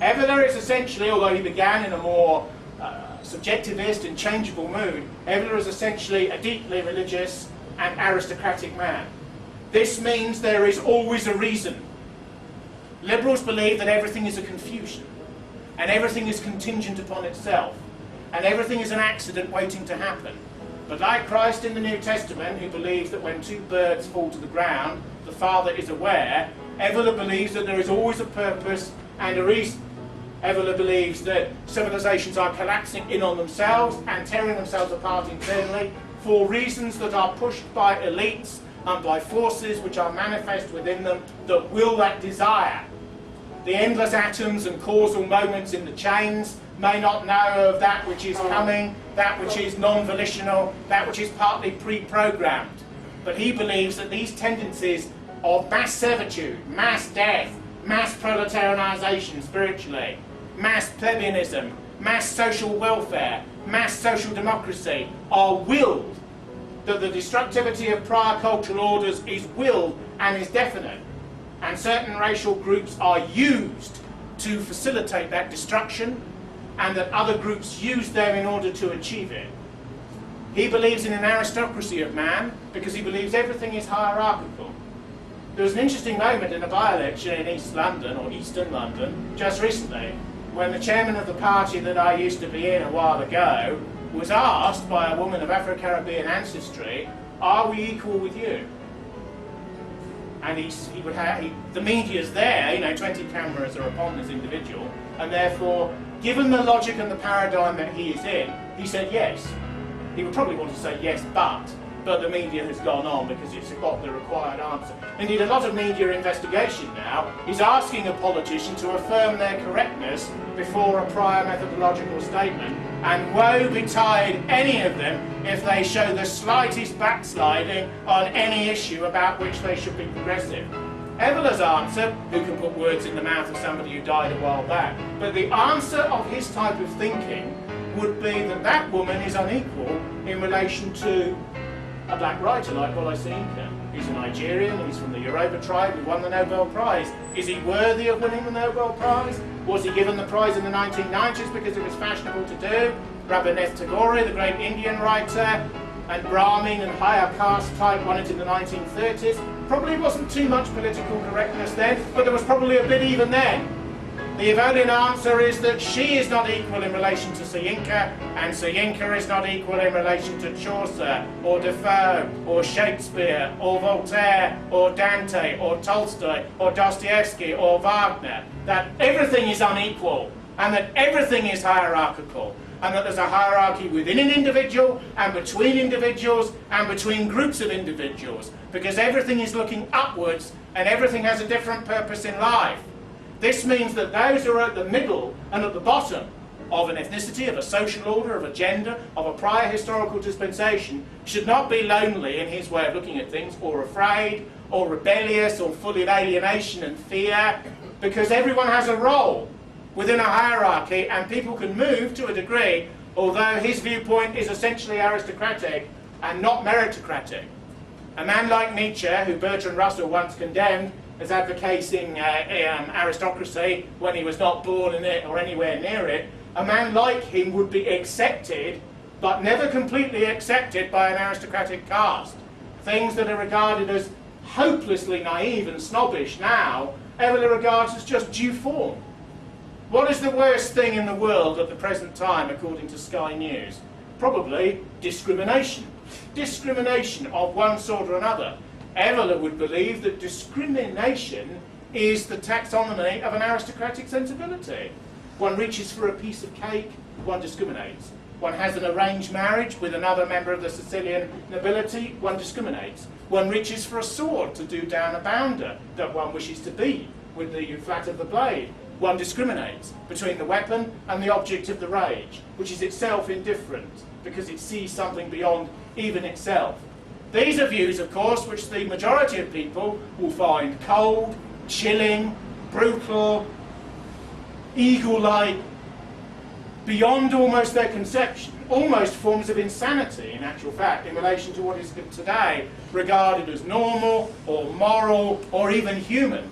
Evola is essentially, although he began in a more subjectivist and changeable mood, Evola is essentially a deeply religious and aristocratic man. This means there is always a reason. Liberals believe that everything is a confusion, and everything is contingent upon itself, and everything is an accident waiting to happen. But like Christ in the New Testament, who believes that when two birds fall to the ground, the Father is aware, Evola believes that there is always a purpose and a reason. Evola believes that civilizations are collapsing in on themselves and tearing themselves apart internally for reasons that are pushed by elites and by forces which are manifest within them that will that desire. The endless atoms and causal moments in the chains may not know of that which is coming, that which is non-volitional, that which is partly pre-programmed. But he believes that these tendencies of mass servitude, mass death, mass proletarianization spiritually, mass plebeianism, mass social welfare, mass social democracy are willed, that the destructivity of prior cultural orders is willed and is definite, and certain racial groups are used to facilitate that destruction, and that other groups use them in order to achieve it. He believes in an aristocracy of man because he believes everything is hierarchical. There was an interesting moment in a by-election in East London, or Eastern London, just recently, when the chairman of the party that I used to be in a while ago was asked by a woman of Afro-Caribbean ancestry, "Are we equal with you?" And he would have, the media's there, 20 cameras are upon this individual, and therefore, given the logic and the paradigm that he is in, he said yes. He would probably want to say yes, but the media has gone on because it's got the required answer. Indeed, a lot of media investigation now is asking a politician to affirm their correctness before a prior methodological statement, and woe betide any of them if they show the slightest backsliding on any issue about which they should be progressive. Evola's answer, who can put words in the mouth of somebody who died a while back, but the answer of his type of thinking would be that that woman is unequal in relation to a black writer like Bola Soyinka. He's a Nigerian, he's from the Yoruba tribe, who won the Nobel Prize. Is he worthy of winning the Nobel Prize? Was he given the prize in the 1990s because it was fashionable to do? Rabindranath Tagore, the great Indian writer, and Brahmin and higher caste type won it in the 1930s. Probably wasn't too much political correctness then, but there was probably a bit even then. The Evolian answer is that she is not equal in relation to Soyinka, and Soyinka is not equal in relation to Chaucer, or Defoe, or Shakespeare, or Voltaire, or Dante, or Tolstoy, or Dostoevsky, or Wagner. That everything is unequal, and that everything is hierarchical, and that there's a hierarchy within an individual, and between groups of individuals, because everything is looking upwards, and everything has a different purpose in life. This means that those who are at the middle and at the bottom of an ethnicity, of a social order, of a gender, of a prior historical dispensation should not be lonely in his way of looking at things, or afraid, or rebellious, or full of alienation and fear, because everyone has a role within a hierarchy, and people can move to a degree, although his viewpoint is essentially aristocratic and not meritocratic. A man like Nietzsche, who Bertrand Russell once condemned as advocating aristocracy when he was not born in it or anywhere near it, a man like him would be accepted, but never completely accepted by an aristocratic caste. Things that are regarded as hopelessly naive and snobbish now, Evola regards as just due form. What is the worst thing in the world at the present time, according to Sky News? Probably discrimination. Discrimination of one sort or another. Evola would believe that discrimination is the taxonomy of an aristocratic sensibility. One reaches for a piece of cake, one discriminates. One has an arranged marriage with another member of the Sicilian nobility, one discriminates. One reaches for a sword to do down a bounder that one wishes to beat with the flat of the blade. One discriminates between the weapon and the object of the rage, which is itself indifferent, because it sees something beyond even itself. These are views, of course, which the majority of people will find cold, chilling, brutal, eagle-like, beyond almost their conception, almost forms of insanity, in actual fact, in relation to what is today regarded as normal, or moral, or even human.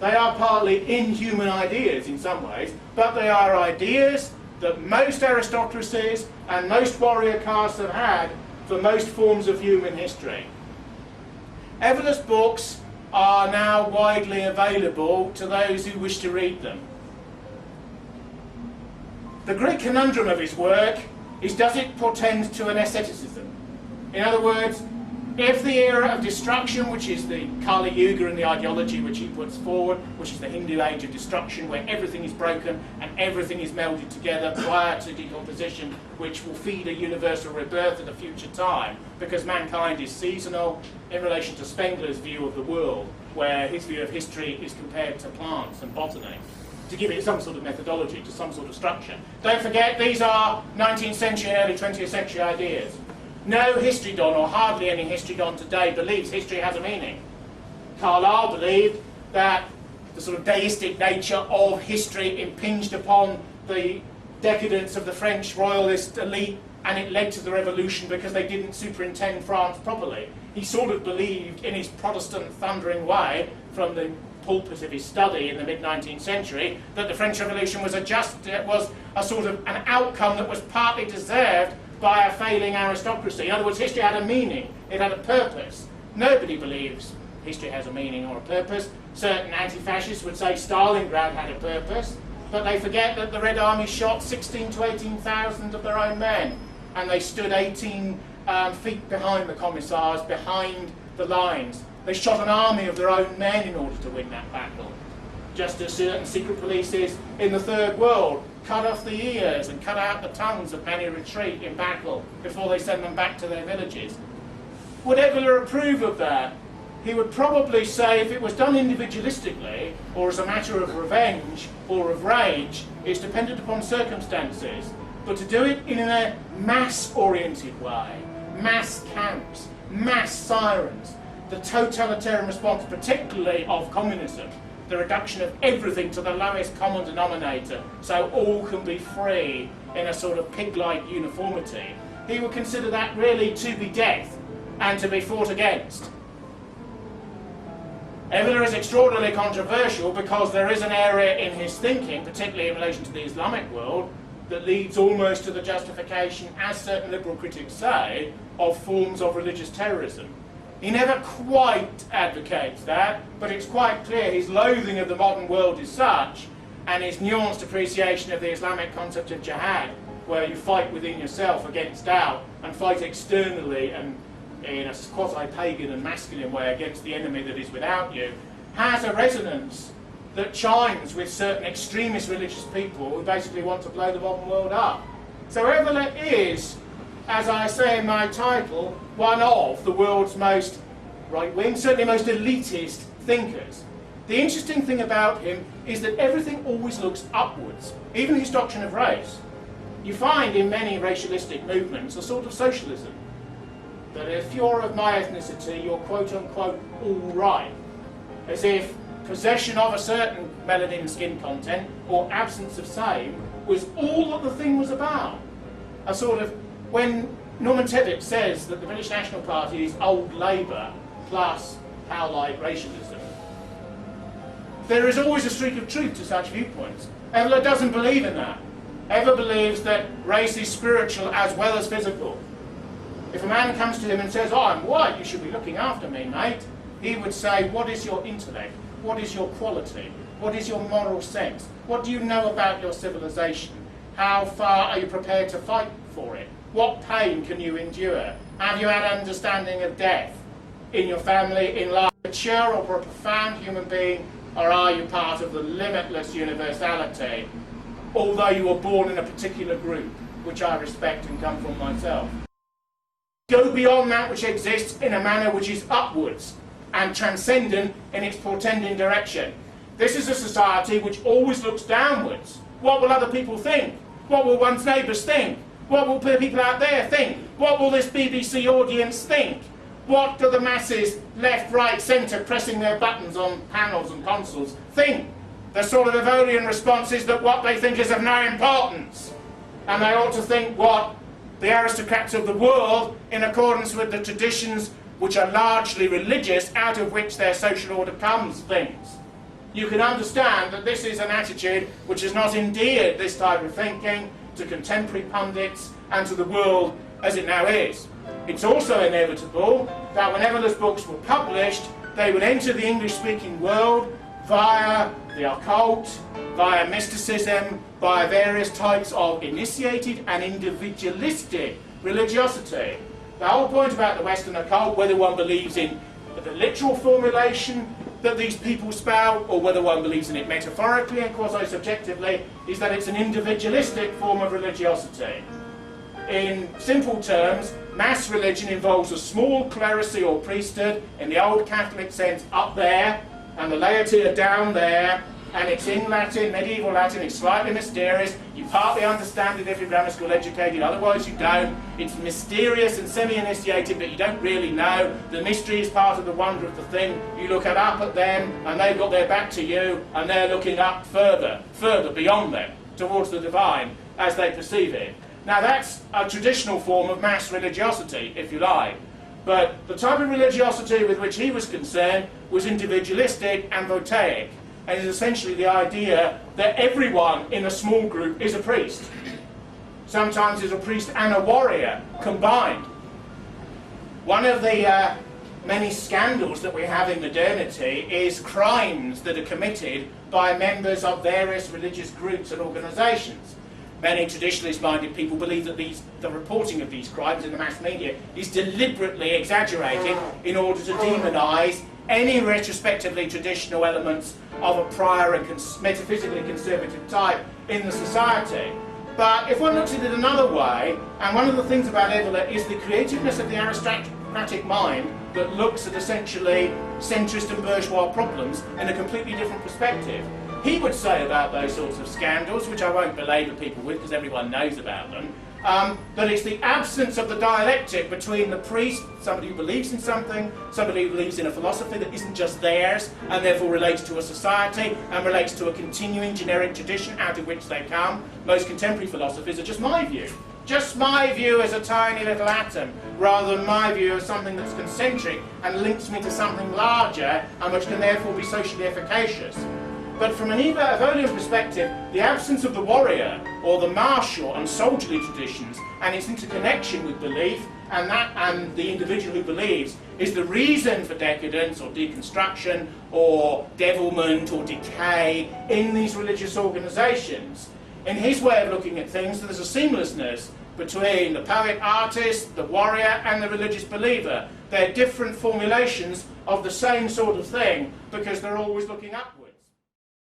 They are partly inhuman ideas in some ways, but they are ideas that most aristocracies and most warrior castes have had for most forms of human history. Evola's books are now widely available to those who wish to read them. The great conundrum of his work is, does it portend to an asceticism? In other words, if the era of destruction, which is the Kali Yuga and the ideology which he puts forward, which is the Hindu age of destruction, where everything is broken and everything is melded together prior to decomposition, which will feed a universal rebirth at a future time, because mankind is seasonal, in relation to Spengler's view of the world, where his view of history is compared to plants and botany, to give it some sort of methodology, to some sort of structure. Don't forget, these are 19th century and early 20th century ideas. No history don, or hardly any history don today, believes history has a meaning. Carlyle believed that the sort of deistic nature of history impinged upon the decadence of the French royalist elite, and it led to the revolution because they didn't superintend France properly. He sort of believed, in his Protestant thundering way, from the pulpit of his study in the mid-19th century, that the French Revolution was a sort of an outcome that was partly deserved by a failing aristocracy. In other words, history had a meaning, it had a purpose. Nobody believes history has a meaning or a purpose. Certain anti-fascists would say Stalingrad had a purpose, but they forget that the Red Army shot 16 to 18,000 of their own men, and they stood 18 feet behind the commissars, behind the lines. They shot an army of their own men in order to win that battle. Just as certain secret polices in the Third World cut off the ears and cut out the tongues of many retreat in battle before they send them back to their villages. Would Evola approve of that? He would probably say, if it was done individualistically, or as a matter of revenge or of rage, it's dependent upon circumstances. But to do it in a mass-oriented way, mass camps, mass sirens, the totalitarian response, particularly of communism, the reduction of everything to the lowest common denominator, so all can be free in a sort of pig-like uniformity, he would consider that really to be death and to be fought against. Evola is extraordinarily controversial because there is an area in his thinking, particularly in relation to the Islamic world, that leads almost to the justification, as certain liberal critics say, of forms of religious terrorism. He never quite advocates that, but it's quite clear his loathing of the modern world is such, and his nuanced appreciation of the Islamic concept of jihad, where you fight within yourself against doubt, and fight externally and in a quasi-pagan and masculine way against the enemy that is without you, has a resonance that chimes with certain extremist religious people who basically want to blow the modern world up. So Evola is, as I say in my title, one of the world's most right-wing, certainly most elitist thinkers. The interesting thing about him is that everything always looks upwards, even his doctrine of race. You find in many racialistic movements a sort of socialism, that if you're of my ethnicity, you're quote-unquote all right, as if possession of a certain melanin skin content or absence of same was all that the thing was about. A sort of, when Norman Tebbit says that the British National Party is old Labour plus Powlite racialism, there is always a streak of truth to such viewpoints. Evola doesn't believe in that. Evola believes that race is spiritual as well as physical. If a man comes to him and says, "Oh, I'm white, you should be looking after me, mate," he would say, "What is your intellect? What is your quality? What is your moral sense? What do you know about your civilization? How far are you prepared to fight for it? What pain can you endure? Have you had understanding of death in your family, in life? Mature or a profound human being, or are you part of the limitless universality, although you were born in a particular group, which I respect and come from myself?" Go beyond that which exists in a manner which is upwards and transcendent in its portending direction. This is a society which always looks downwards. What will other people think? What will one's neighbours think? What will people out there think? What will this BBC audience think? What do the masses, left, right, centre, pressing their buttons on panels and consoles, think? The sort of Evolian response is that what they think is of no importance. And they ought to think what the aristocrats of the world, in accordance with the traditions which are largely religious, out of which their social order comes, things. you can understand that this is an attitude which has not endeared this type of thinking to contemporary pundits and to the world as it now is. It's also inevitable that when Evola's books were published, they would enter the English-speaking world via the occult, via mysticism, via various types of initiated and individualistic religiosity. The whole point about the Western occult, whether one believes in the literal formulation that these people spout, or whether one believes in it metaphorically and quasi-subjectively, is that it's an individualistic form of religiosity. In simple terms, mass religion involves a small clerisy or priesthood, in the old Catholic sense, up there, and the laity are down there, and it's in Latin, medieval Latin, it's slightly mysterious. You partly understand it if you're grammar school educated, otherwise you don't. It's mysterious and semi-initiated, but you don't really know. The mystery is part of the wonder of the thing. You look up at them, and they've got their back to you, and they're looking up further beyond them, towards the divine, as they perceive it. Now that's a traditional form of mass religiosity, if you like. But the type of religiosity with which he was concerned was individualistic and voltaic, and is essentially the idea that everyone in a small group is a priest. Sometimes is a priest and a warrior combined. One of the many scandals that we have in modernity is crimes that are committed by members of various religious groups and organisations. Many traditionalist-minded people believe that the reporting of these crimes in the mass media is deliberately exaggerated in order to demonise any retrospectively traditional elements of a prior and metaphysically conservative type in the society. But if one looks at it another way, and one of the things about Evola is the creativeness of the aristocratic mind that looks at essentially centrist and bourgeois problems in a completely different perspective. He would say about those sorts of scandals, which I won't belabour people with because everyone knows about them, that it's the absence of the dialectic between the priest, somebody who believes in something, somebody who believes in a philosophy that isn't just theirs and therefore relates to a society and relates to a continuing generic tradition out of which they come. Most contemporary philosophies are just my view as a tiny little atom, rather than my view as something that's concentric and links me to something larger and which can therefore be socially efficacious. But from an Evolian perspective, the absence of the warrior or the martial and soldierly traditions and its interconnection with belief and the individual who believes is the reason for decadence or deconstruction or devilment or decay in these religious organisations. In his way of looking at things, there's a seamlessness between the poet-artist, the warrior and the religious believer. They're different formulations of the same sort of thing because they're always looking upwards.